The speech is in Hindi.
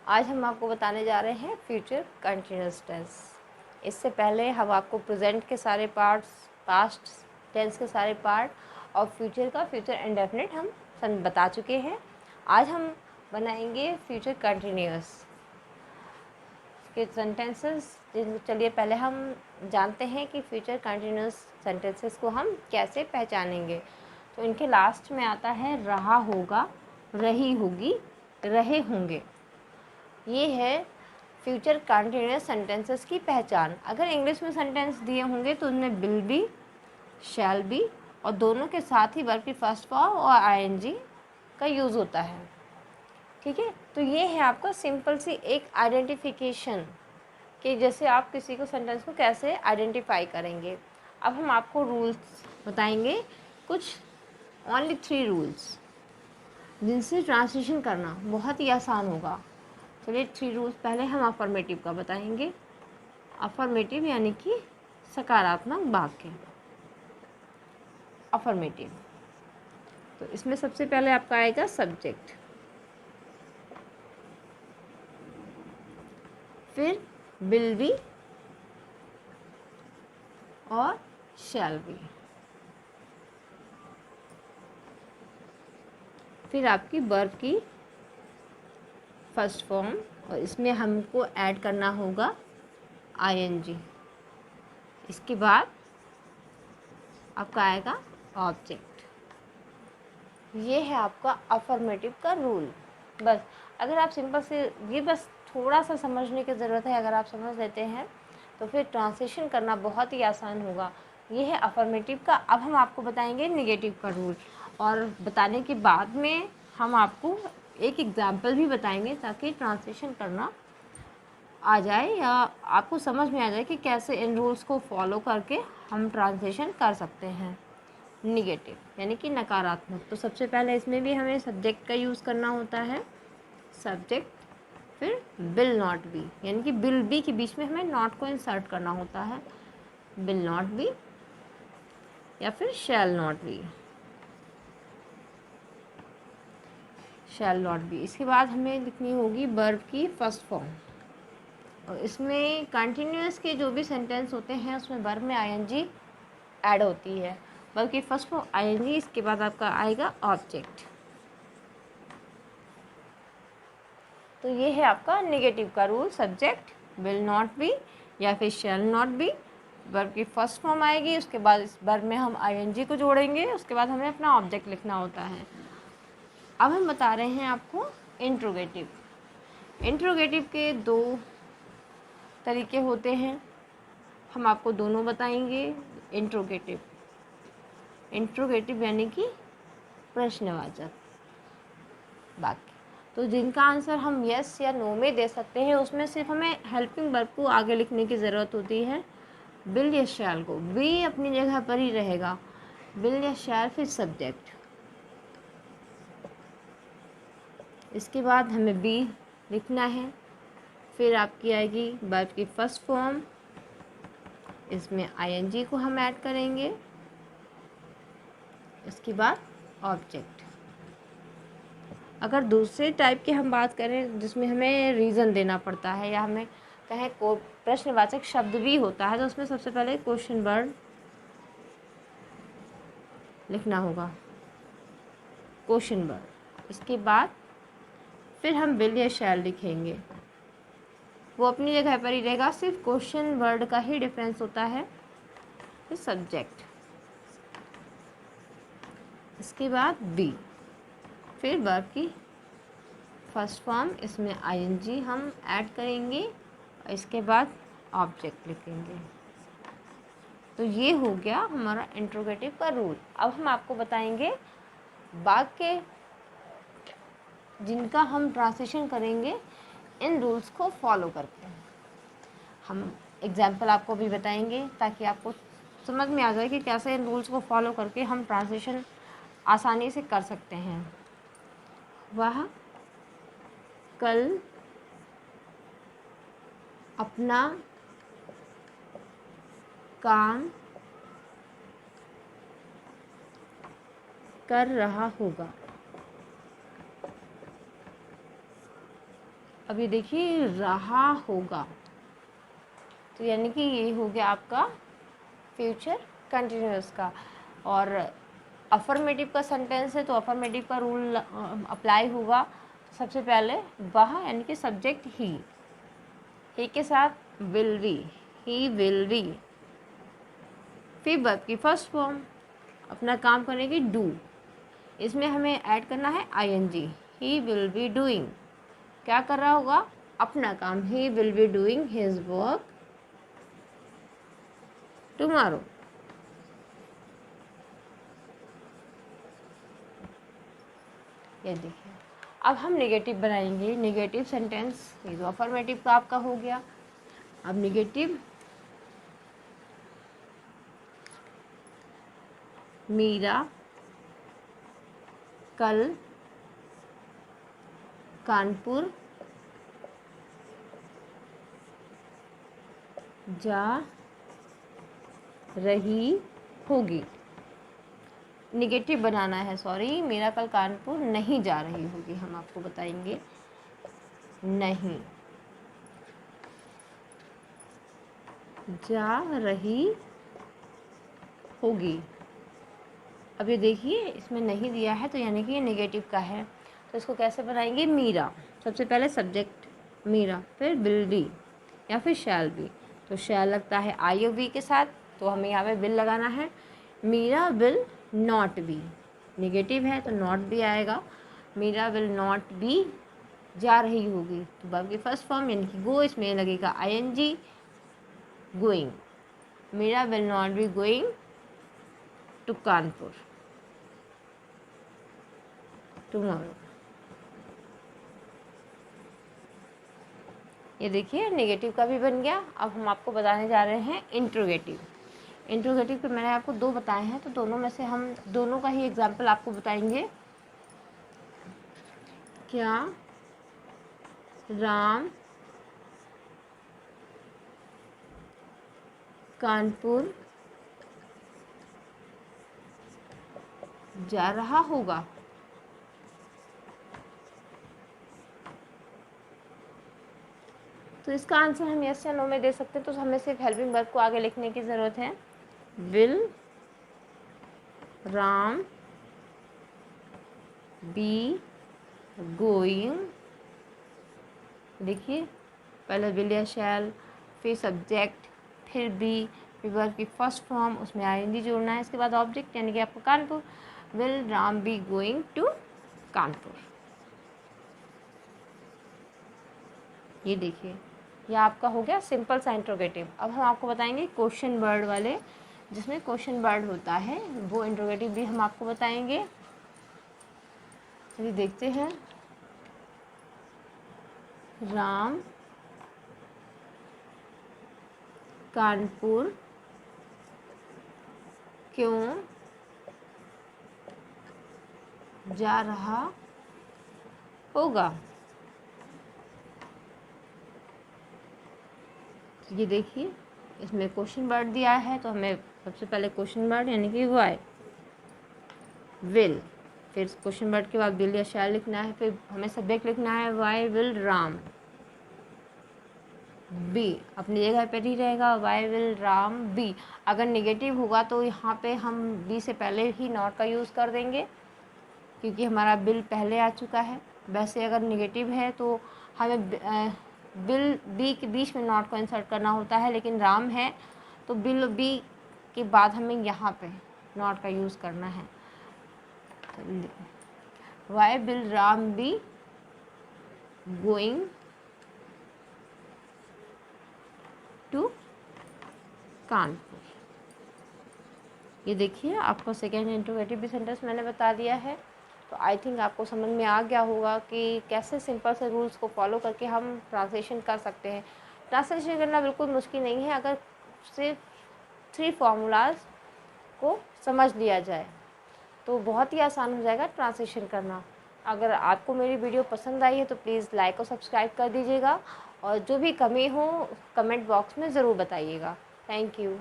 आज हम आपको बताने जा रहे हैं फ्यूचर कंटिन्यूअस टेंस। इससे पहले हम आपको प्रेजेंट के सारे पार्ट्स, पास्ट टेंस के सारे पार्ट और फ्यूचर का फ्यूचर इंडेफिनिट हम बता चुके हैं। आज हम बनाएंगे फ्यूचर कंटिन्यूअस के सेंटेंसेस। चलिए पहले हम जानते हैं कि फ्यूचर कंटिन्यूअस सेंटेंसेस को हम कैसे पहचानेंगे। तो इनके लास्ट में आता है रहा होगा, रही होगी, रहे होंगे। ये है फ्यूचर कंटिन्यूअस सेंटेंसेस की पहचान। अगर इंग्लिश में सेंटेंस दिए होंगे तो उनमें विल बी, शैल बी और दोनों के साथ ही वर्ब की फर्स्ट फॉर्म और आईएनजी का यूज़ होता है। ठीक है, तो ये है आपका सिंपल सी एक आइडेंटिफिकेशन कि जैसे आप किसी को सेंटेंस को कैसे आइडेंटिफाई करेंगे। अब हम आपको रूल्स बताएंगे, कुछ ओनली 3 रूल्स जिनसे ट्रांसलेशन करना बहुत ही आसान होगा। चलिए 3 रूल्स पहले हम अफर्मेटिव का बताएंगे। अफर्मेटिव यानी कि सकारात्मक वाक्य। अफर्मेटिव, तो इसमें सबसे पहले आपका आएगा सब्जेक्ट, फिर विल बी और शैल बी, फिर आपकी वर्ब की फर्स्ट फॉर्म और इसमें हमको ऐड करना होगा आईएनजी। इसके बाद आपका आएगा ऑब्जेक्ट। ये है आपका अफर्मेटिव का रूल। बस अगर आप सिंपल से ये बस थोड़ा सा समझने की ज़रूरत है, अगर आप समझ लेते हैं तो फिर ट्रांसलेशन करना बहुत ही आसान होगा। ये है अफर्मेटिव का। अब हम आपको बताएंगे नेगेटिव का रूल, और बताने के बाद में हम आपको एक एग्जाम्पल भी बताएंगे ताकि ट्रांसलेशन करना आ जाए या आपको समझ में आ जाए कि कैसे इन रूल्स को फॉलो करके हम ट्रांसलेशन कर सकते हैं। निगेटिव यानी कि नकारात्मक, तो सबसे पहले इसमें भी हमें सब्जेक्ट का यूज़ करना होता है। सब्जेक्ट, फिर विल नॉट बी, यानी कि विल बी के बीच में हमें नॉट को इंसर्ट करना होता है। विल नॉट बी या फिर shall not be, shall not be. इसके बाद हमें लिखनी होगी वर्ब की फर्स्ट फॉर्म, और इसमें कंटिन्यूअस के जो भी सेंटेंस होते हैं उसमें वर्ब में आईएनजी ऐड होती है। वर्ब की फर्स्ट फॉर्म आईएनजी, इसके बाद आपका आएगा ऑब्जेक्ट। तो ये है आपका नेगेटिव का rule. Subject, will not B या फिर शैल नॉट बी, वर्ब की फर्स्ट फॉर्म आएगी, उसके बाद इस वर्ब में हम आईएनजी को जोड़ेंगे, उसके बाद हमें अपना ऑब्जेक्ट लिखना होता है। अब हम बता रहे हैं आपको इंट्रोगेटिव। इंट्रोगेटिव के 2 तरीके होते हैं, हम आपको दोनों बताएंगे। इंट्रोगेटिव, इंट्रोगेटिव यानी कि प्रश्नवाचक वाक्य, तो जिनका आंसर हम यस या नो में दे सकते हैं, उसमें सिर्फ हमें हेल्पिंग वर्ब को आगे लिखने की ज़रूरत होती है। विल या शैल को, बी अपनी जगह पर ही रहेगा। विल या शैल फिर सब्जेक्ट, इसके बाद हमें बी लिखना है, फिर आपकी आएगी वर्ब की फर्स्ट फॉर्म, इसमें आईएनजी को हम ऐड करेंगे, इसके बाद ऑब्जेक्ट। अगर दूसरे टाइप की हम बात करें जिसमें हमें रीज़न देना पड़ता है या हमें कहें को प्रश्नवाचक शब्द भी होता है, तो उसमें सबसे पहले क्वेश्चन वर्ड लिखना होगा, क्वेश्चन वर्ड। इसके बाद फिर हम विल या शैल लिखेंगे, वो अपनी जगह पर ही रहेगा, सिर्फ क्वेश्चन वर्ड का ही डिफरेंस होता है। फिर सब्जेक्ट, इसके बाद बी, फिर वर्ब की फर्स्ट फॉर्म, इसमें आईएनजी हम ऐड करेंगे और इसके बाद ऑब्जेक्ट लिखेंगे। तो ये हो गया हमारा इंट्रोगेटिव का रूल। अब हम आपको बताएंगे वाक्य जिनका हम ट्रांसलेशन करेंगे इन रूल्स को फॉलो करके। हम एग्जाम्पल आपको भी बताएंगे ताकि आपको समझ में आ जाए कि कैसे इन रूल्स को फॉलो करके हम ट्रांसलेशन आसानी से कर सकते हैं। वह कल अपना काम कर रहा होगा। अब ये देखिए रहा होगा, तो यानी कि ये हो गया आपका फ्यूचर कंटिन्यूअस का। और अफर्मेटिव का सेंटेंस है तो अफर्मेटिव का रूल अप्लाई होगा। सबसे पहले वह यानी कि सब्जेक्ट ही के साथ will be, he will B. फिर वर्ब की फर्स्ट फॉर्म अपना काम करने की डू, इसमें हमें ऐड करना है ING, he will be doing. क्या कर रहा होगा? अपना काम, he will be doing his work tomorrow. ये देखिए अब हम नेगेटिव बनाएंगे, नेगेटिव सेंटेंस। ये तो अफर्मेटिव का आपका हो गया। अब नेगेटिव, मीरा कल कानपुर जा रही होगी। निगेटिव बनाना है, सॉरी, मीरा कल कानपुर नहीं जा रही होगी। हम आपको बताएंगे नहीं जा रही होगी। अब ये देखिए इसमें नहीं दिया है तो यानी कि ये नेगेटिव का है, तो इसको कैसे बनाएंगे? मीरा, सबसे पहले सब्जेक्ट मीरा, फिर विल बी या फिर शैल बी। तो शैल लगता है आई और बी के साथ, तो हमें यहाँ पे विल लगाना है। Meera will not be, negative है तो नॉट भी आएगा। मीरा विल नॉट बी जा रही होगी, तो वर्ब की फर्स्ट फॉर्म यानी कि गो, इसमें लगेगा ING, going. Meera will not be going to Kanpur tomorrow. ये देखिए नेगेटिव का भी बन गया। अब हम आपको बताने जा रहे हैं इंट्रोगेटिव। इंट्रोगेटिव के मैंने आपको दो बताए हैं, तो दोनों में से हम दोनों का ही एग्जाम्पल आपको बताएंगे। क्या राम कानपुर जा रहा होगा? तो इसका आंसर हम यस या नो में दे सकते हैं, तो हमें सिर्फ हेल्पिंग वर्ब को आगे लिखने की ज़रूरत है। विल राम बी गोइंग, देखिए पहले विल या शैल, फिर सब्जेक्ट, फिर बी, फिर वर्ब की फर्स्ट फॉर्म, उसमें आईएनजी जोड़ना है, इसके बाद ऑब्जेक्ट यानी कि आपको Kanpur. Will Ram be going to Kanpur. ये देखिए यह आपका हो गया सिंपल सा इंट्रोगेटिव। अब हम आपको बताएंगे क्वेश्चन वर्ड वाले, जिसमें क्वेश्चन वर्ड होता है, वो इंट्रोगेटिव भी हम आपको बताएंगे। चलिए देखते हैं। राम कानपुर क्यों जा रहा होगा? ये देखिए इसमें क्वेश्चन वर्ड दिया है, तो हमें सबसे पहले क्वेश्चन वर्ड यानी कि वाई, विल, फिर क्वेश्चन वर्ड के बाद विल या शैल लिखना है, फिर हमें सब्जेक्ट लिखना है वाई विल राम बी, अपनी जगह पर ही रहेगा, वाई विल राम बी। अगर नेगेटिव होगा तो यहाँ पे हम बी से पहले ही नॉट का यूज़ कर देंगे, क्योंकि हमारा बिल पहले आ चुका है। वैसे अगर नेगेटिव है तो हमें बिल बी के बीच में नॉट को इंसर्ट करना होता है, लेकिन राम है तो बिल बी के बाद हमें यहाँ पे नॉट का यूज़ करना है। Why will Ram be going to Kanpur. ये देखिए आपको सेकेंड इंट्रोगेटिव भी सेंटेंस मैंने बता दिया है। तो आई थिंक आपको समझ में आ गया होगा कि कैसे सिंपल से रूल्स को फॉलो करके हम ट्रांसलेशन कर सकते हैं। ट्रांसलेशन करना बिल्कुल मुश्किल नहीं है, अगर सिर्फ 3 फार्मूलाज को समझ लिया जाए तो बहुत ही आसान हो जाएगा ट्रांसलेशन करना। अगर आपको मेरी वीडियो पसंद आई है तो प्लीज़ लाइक और सब्सक्राइब कर दीजिएगा, और जो भी कमी हो कमेंट बॉक्स में ज़रूर बताइएगा। Thank you.